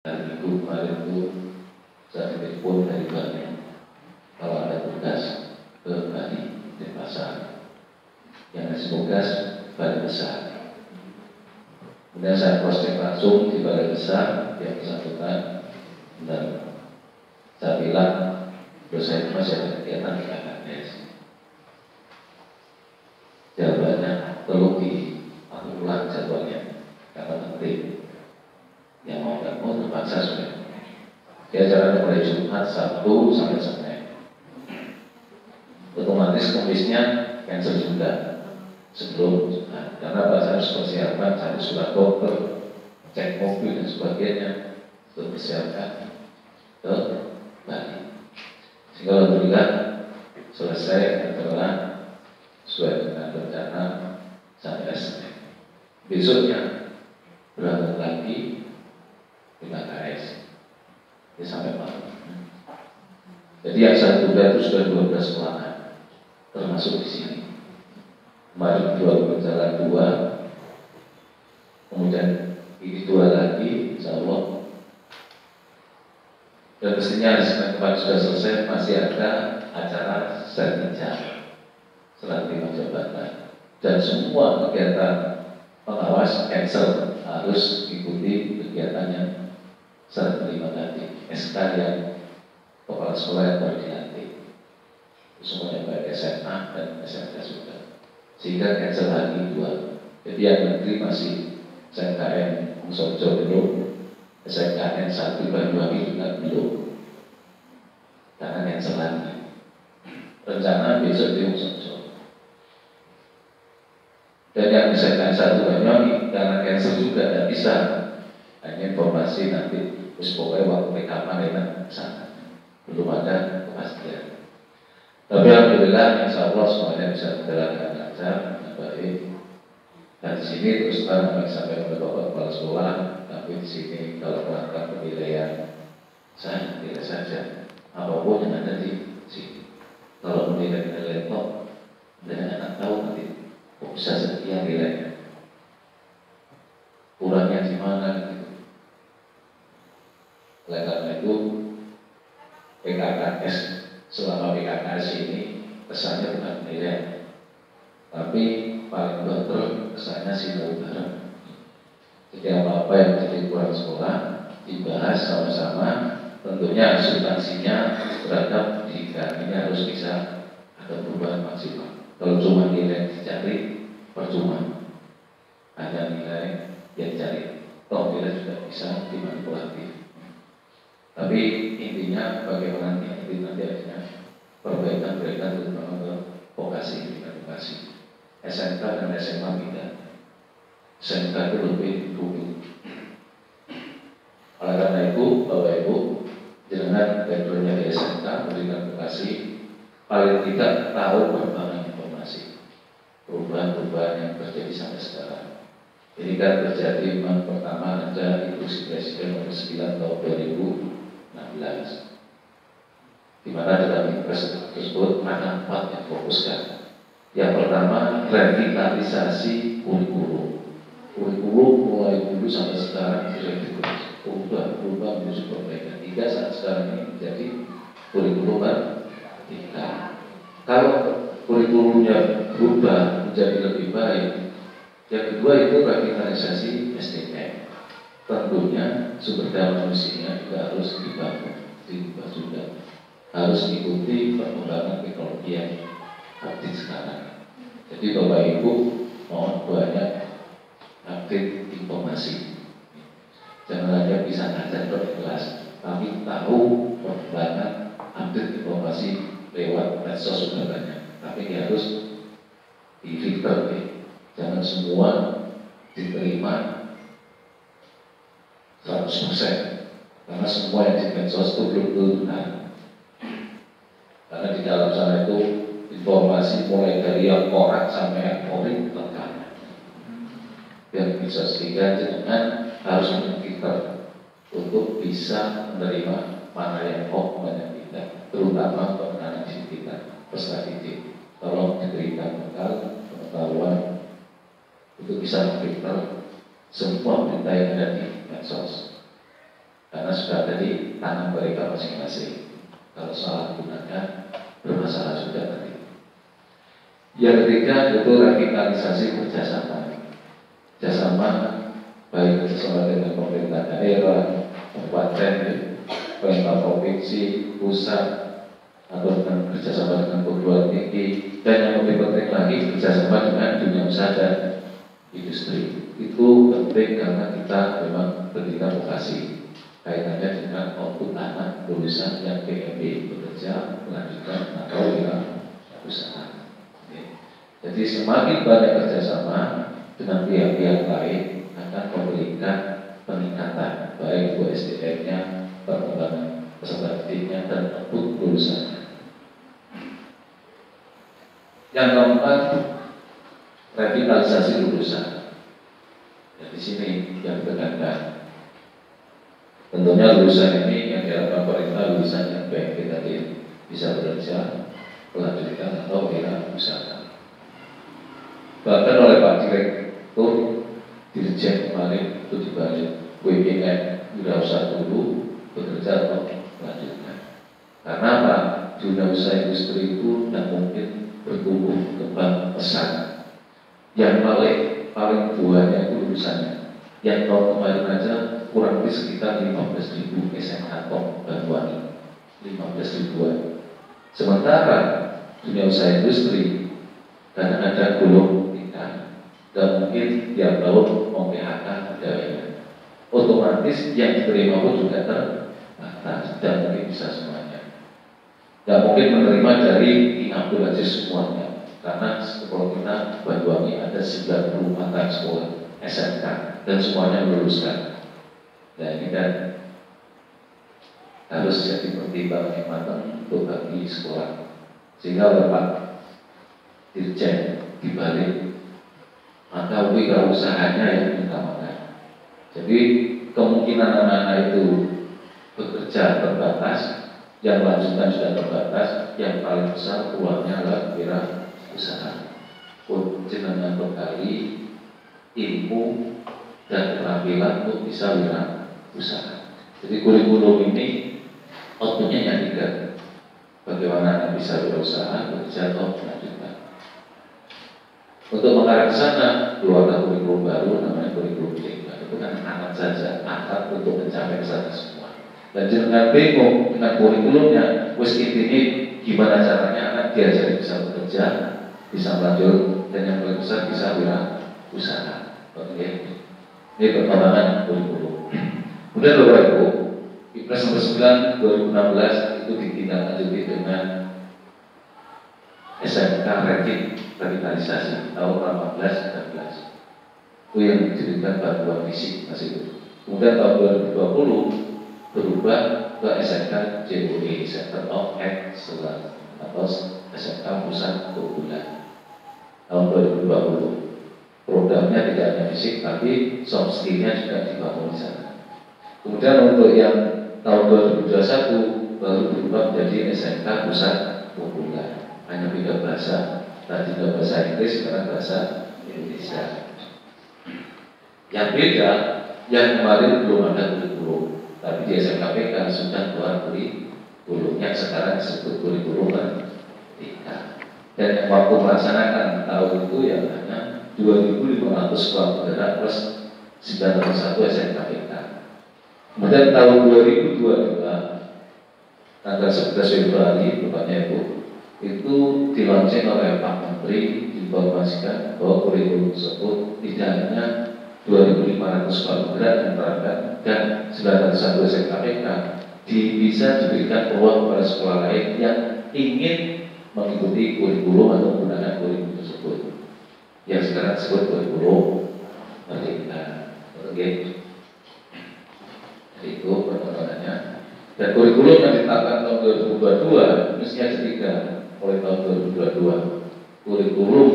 Hari Minggu kemarin itu saya telepon dari Bali, kalau ada tugas ke Bali di pasar, yang ngasih tugas Balai Besar. Kemudian saya cross check langsung di Balai Besar yang bersangkutan, dan saya bilang terus saya masih ada kegiatan di KKS. Jawabannya perlu aku ulang jadwalnya karena menteri yang mau nggak mau terpaksa sudah. Dia acaranya mulai Jumat, Sabtu sampai Senin. Otomatis Kamisnya cancel juga sebelum Jumat. Karena saya harus persiapan, saya surat dokter, cek mobil dan sebagainya untuk persiapkan ke Bali. Sehingga alhamdulillah selesai adalah sesuai dengan rencana sampai Senin. Besoknya berangkat lagi di KKS sampai malam. Jadi yang saya tunda itu sudah 12 pelanggan, termasuk di sini. Kemarin 2 berjalan 2, kemudian ini 2 lagi, insya Allah. Dan mestinya hari Senin kemarin sudah selesai, masih ada acara sertijab, serah terima jabatan, dan semua kegiatan pengawas cancel, harus ikuti kegiatannya serah terima tadi. SK yang kepala sekolah yang baru dilantik, semuanya baik SMA dan SMK juga, sehingga cancel lagi 2. Jadi yang menteri masih SMKN Musojo belum, SMKN 1 Banyuwangi juga belum, karena cancel lagi. Rencana besok di Musojo. Dan yang SMKN 1 Banyuwangi karena cancel juga tidak bisa, hanya informasi nanti. Terus pokoknya waktu kapan enak sana, belum ada kepastian. Tapi alhamdulillah, insya Allah semuanya bisa berjalan dengan lancar, dengan baik. Dan di sini terus terang sampai oleh Bapak Kepala Sekolah, tapi di sini kalau melakukan penilaian, saya tidak saja apapun yang ada di sini. Kalau menilai laptop, dan anak tahu nanti kok bisa sekian nilainya, kurangnya di mana gitu. Oleh karena itu PKKS, selama PKKS ini kesannya bukan penilaian, tapi paling betul kesannya sinau bareng. Jadi apa-apa yang jadi kurang sekolah dibahas sama-sama, tentunya substansinya terhadap pendidikan ini harus bisa ada perubahan maksimal. Kalau cuma nilai dicari, percuma. Hanya nilai yang dicari, toh nilai juga bisa dimanipulatif. Tapi intinya bagaimana nanti adanya perbaikan-perbaikan terutama ke vokasi edukasi. SMK dan SMA tidak. SMK itu lebih rumit. Oleh karena itu, Bapak Ibu, jangan backgroundnya di SMK memberikan vokasi, paling tidak tahu perkembangan informasi, perubahan-perubahan yang terjadi sampai sekarang. Ini kan terjadi memang pertama ada Instruksi Presiden nomor 9 tahun 2016, di mana dalam impres tersebut ada 4 yang fokuskan. Yang pertama, revitalisasi kurikulum. Kurikulum mulai dulu sampai sekarang direvitalisasi, berubah menuju perbaikan. 3 saat sekarang ini menjadi kurikulum 3. Kalau kurikulumnya berubah menjadi lebih baik, yang kedua itu revitalisasi SDM. Tentunya sumber daya manusianya juga harus diubah juga, harus mengikuti perkembangan teknologi yang update sekarang. Jadi Bapak Ibu mohon banyak update informasi, jangan hanya bisa ngajar di kelas, tapi tahu perkembangan update informasi lewat medsos sudah banyak, tapi harus difilter, jangan semua diterima 100%, karena semua yang di medsos itu belum benar. Karena di dalam sana itu informasi mulai dari yang koran sampai yang ori lengkap. Yang bisa, sehingga jangan harus memfilter untuk bisa menerima mana yang hoax, mana yang tidak, terutama pengenaan kita peserta didik. Tolong diberikan bekal pengetahuan untuk bisa memfilter semua berita yang ada di medsos. karena sudah ada di tangan mereka masing-masing. Kalau salah gunakan bermasalah juga tadi. Yang ketiga itu revitalisasi kerjasama. Kerjasama baik kerjasama dengan pemerintah daerah, kabupaten, pemerintah provinsi, pusat, atau dengan kerjasama dengan perguruan tinggi, dan yang lebih penting lagi kerjasama dengan dunia usaha dan industri. Itu penting karena kita memang pendidikan vokasi, kaitannya dengan output anak lulusan yang PMB, bekerja, melanjutkan atau usaha. Jadi semakin banyak kerjasama dengan pihak-pihak lain akan memberikan peningkatan baik itu SDM-nya, perkembangan peserta didiknya, dan output lulusannya. Yang keempat, revitalisasi lulusan. Di sini yang ditekankan. Tentunya lulusan ini yang diharapkan pemerintah lulusan yang baik tadi bisa bekerja, melanjutkan atau usaha. Bahkan oleh Pak Direktur Dirjen kemarin itu dibalik WPN wirausaha dulu bekerja atau melanjutkan. Karena apa? Dunia usaha industri itu tidak mungkin bertumbuh kembang pesat. Yang paling buahnya itu lulusannya. Yang tahun kemarin aja kurang lebih sekitar 15.000 SMK top Banyuwangi, 15.000-an. Sementara dunia usaha industri karena ada gulung tingkat dan mungkin tiap tahun mau PHK pegawainya, otomatis yang diterima pun juga terbatas dan mungkin bisa semuanya. Tidak mungkin menerima dari diambil aja semuanya, karena kalau kita Banyuwangi ada 94 sekolah SMK dan semuanya meluluskan. Nah ini kan harus jadi pertimbangan yang matang untuk bagi sekolah, sehingga Bapak Dirjen dibalik maka wirausahanya yang diutamakan. Jadi kemungkinan anak-anak itu bekerja terbatas, yang lanjutan sudah terbatas, yang paling besar peluangnya adalah wirausaha. Jenengan bekali ilmu dan keterampilan untuk bisa wirausaha. Jadi kurikulum ini outputnya yang tiga. Bagaimana Anda bisa berusaha, bekerja atau melanjutkan. Untuk mengarah ke sana, keluarga kurikulum baru namanya kurikulum tinggal. Itu kan amat saja, akan untuk mencapai ke sana semua. Dan jangan bingung dengan kurikulumnya, wis intinya gimana caranya anak diajari bisa bekerja, bisa melanjut, dan yang paling besar bisa wirausaha. Oke, ini perkembangan kurikulum. Kemudian Bapak Ibu, Impres nomor 9 2016 itu ditindaklanjuti dengan SMK revitalisasi tahun 18-19. Itu yang dijadikan bantuan fisik masih itu. Kemudian tahun 2020 berubah ke SMK JOE, Center of Excellence, atau SMK Pusat Keunggulan. Tahun 2020 programnya tidak hanya fisik tapi soft skill-nya juga dibangun di sana. Kemudian untuk yang tahun 2021 baru berubah menjadi SMK Pusat Keunggulan, hanya beda bahasa, tadi bahasa Inggris, sekarang bahasa Indonesia. Yang beda, yang kemarin belum ada kurikulum, tapi di SMKPK sudah keluar kurikulum yang sekarang disebut kurikulum merdeka. Dan yang waktu melaksanakan tahun itu ya hanya 2.500 sekolah penggerak plus 901 SMKPK. Kemudian tahun 2022 tanggal 11 Februari Bapaknya Ibu itu dilaunching oleh Pak Menteri, diinformasikan bahwa kurikulum tersebut tidak hanya 2.500 sekolah penggerak yang diterapkan dan 901 SMKPK bisa diberikan peluang kepada sekolah lain yang ingin mengikuti kurikulum atau menggunakan kurikulum tersebut yang sekarang disebut kurikulum merdeka. Oke, itu perkembangannya. Dan kurikulum yang ditetapkan tahun 2022 mestinya ketiga oleh tahun 2022. Kurikulum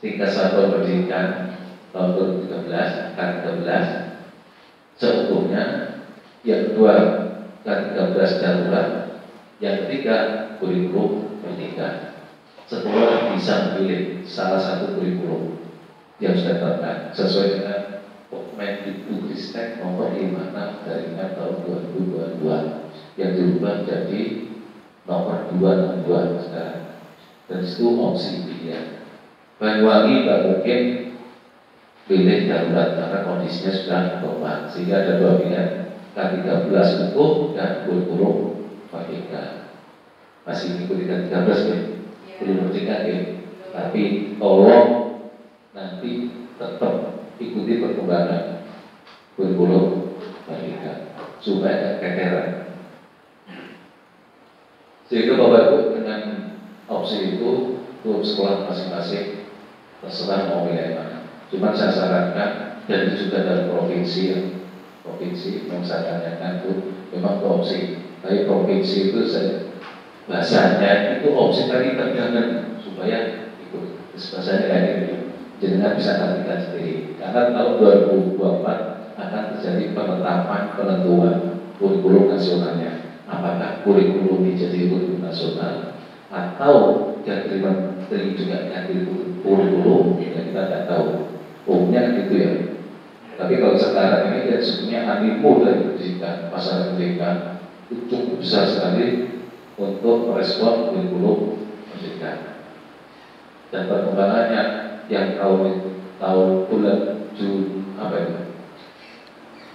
tingkat satuan pendidikan tahun 2013 kan 13 seutuhnya. Yang kedua kan 13 darurat. Yang ketiga kurikulum merdeka. Sekolah bisa memilih salah satu kurikulum yang sudah ditetapkan sesuai dengan Mendikbudristek nomor 56 garingan tahun 2022 yang dirubah jadi nomor 262 sekarang. Dan itu opsi pilihan. Banyuwangi nggak mungkin pilih darurat karena kondisinya sudah normal, sehingga ada dua pilihan, K13 utuh dan kurikulum merdeka. Masih mengikuti K13 ya? Belum merdeka ya? Tapi tolong nanti tetap ikuti perkembangan kurikulum merdeka supaya keteteran. Sehingga Bapak Ibu dengan opsi itu untuk sekolah masing-masing terserah mau pilih mana. Cuma saya sarankan, dan itu juga dari provinsi yang saya tanyakan itu memang opsi. Tapi provinsi itu bahasanya itu opsi tadi tergantung supaya ikut. Bahasanya kayak gitu. Jangan bisa tantikan sendiri. Karena tahun 2024 akan terjadi penetapan penentuan kurikulum nasionalnya. Apakah kurikulum ini jadi kurikulum nasional atau yang terima juga ganti kurikulum, ya kita tidak tahu. Umumnya gitu ya. Tapi kalau sekarang ini ya sebenarnya animo dari pendidikan, masyarakat pendidikan itu cukup besar sekali untuk merespon kurikulum pendidikan. Dan perkembangannya yang tahun bulan Juni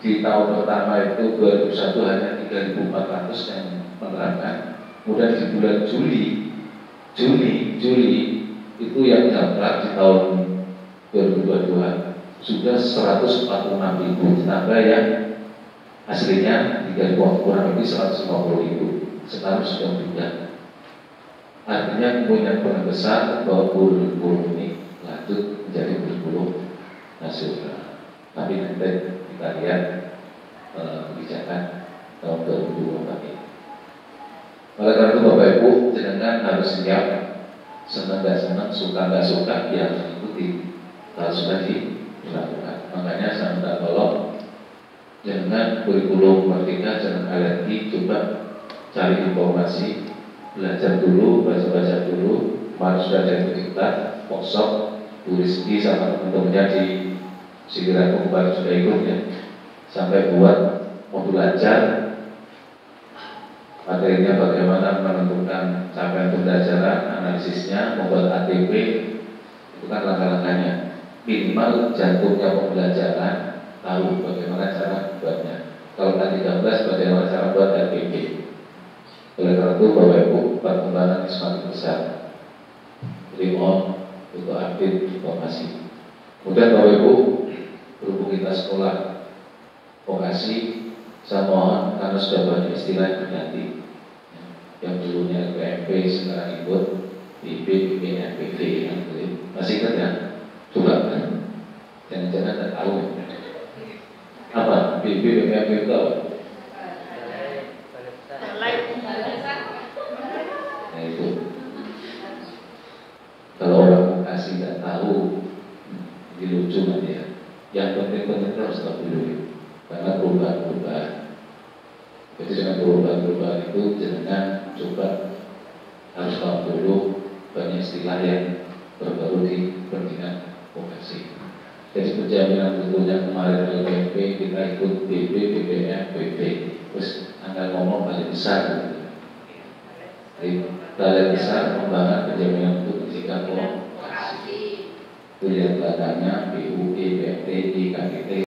di tahun pertama itu 2001 hanya 3.400 yang menerapkan. Kemudian di bulan Juli itu yang daftar di tahun 2022 sudah 146.000, ditambah yang aslinya 3.000, kurang lebih 150.000. Sekarang sudah pindah. Artinya kemungkinan besar bahwa kurikulum ini lanjut menjadi kurikulum nasional. Tapi nanti kita lihat kebijakan tahun 2024 ini. Oleh karena itu Bapak Ibu, jangan harus siap, senang gak senang, suka gak suka, ya harus ikuti. Kalau sudah dilakukan, makanya saya minta tolong jangan kurikulum merdeka, jangan alergi, coba cari informasi, belajar dulu, baca-baca dulu. Kemarin sudah ada yang kita workshop, Bu Rizky sama teman-temannya di Sikiran kemarin sudah ikut ya, sampai buat modul ajar. Materinya bagaimana menentukan capaian pembelajaran, analisisnya, membuat ATP, itu kan langkah-langkahnya. Minimal jantungnya pembelajaran, tahu bagaimana cara buatnya. Kalau K13 bagaimana cara buat RPP. Oleh karena itu Bapak Ibu, perkembangan semakin besar. Jadi mohon untuk update informasi. Kemudian Bapak Ibu, berhubung kita sekolah vokasi, saya mohon karena sudah banyak istilah yang berganti. Yang dulunya PMP sekarang ikut PIB, PPN, PV, masih ingat ya? Coba kan? Jangan-jangan tidak tahu apa PIB, PPN, PV itu apa? Nah itu kalau orang kasih tidak tahu, jadi lucu nanti ya. Yang penting-penting harus tahu dulu, karena perubahan-perubahan. Jadi dengan perubahan-perubahan itu jangan coba harus tahu dulu banyak istilah yang terbaru di pendidikan vokasi. Jadi penjaminan mutunya kemarin LPP kita ikut BB, BBM, BB, terus angka ngomong paling besar. Jadi paling besar pengembangan penjaminan mutu pendidikan vokasi. Itu yang belakangnya BUE, BMT, IKT.